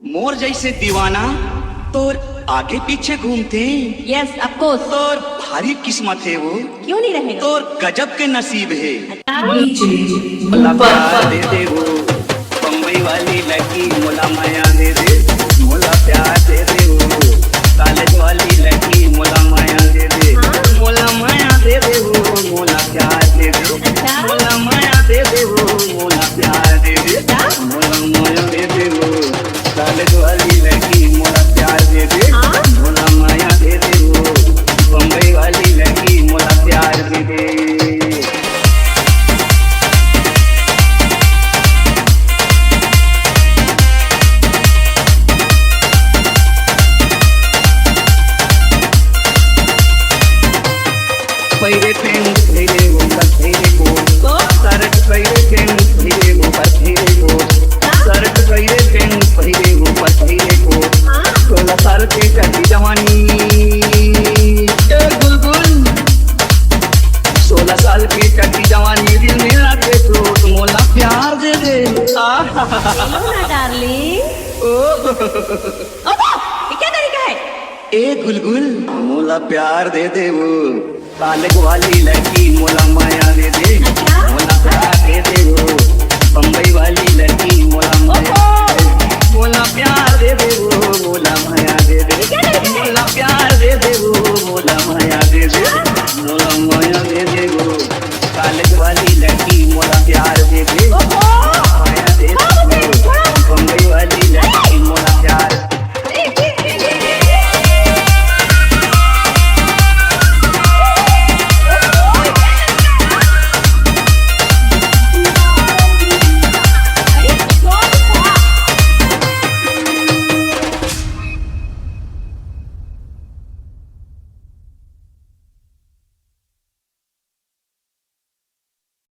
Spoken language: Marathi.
मोर जैसे दीवाना तोर आगे पीछे घूमते। Yes of course. तोर भारी किस्मत है वो, क्यों नहीं रहेगा? तोर गजब के नसीब है। अच्छा, मोला प्यार दे दे वो बम्बई वाली लड़की, मोला माया दे दे, मोला प्यार दे दे वो कॉलेज वाली लड़की, मोला माया दे दे, मोला माया दे दे वो, मोला प्यार दे दे, मोला माया दे दे वो, मोला प्यार दे दे, मोला माया दे दे वो कॉलेज वाली लड़की, मोला प्यार दे दे, मोला माया दे दे वो बम्बई वाली लड़की, मोला प्यार दे दे। पहिले पेन पहिले वो पहिले को सरक पहिले पेन पहिले वो पहिले को सरक पहिले पेन पहिले वो पहिले को 16 साल की चढ़ी जवानी ए गुलगुल 16 साल की चढ़ी जवानी दिल में लगे तो मोला प्यार दे दे। ना डार्लिंग। ओबा, ये क्या तरीका है? ए गुलगुल मोला प्यार दे दे वो कॉलेज वाली लड़की, मोला माया दे दे, मोला प्यार दे दे वो बम्बई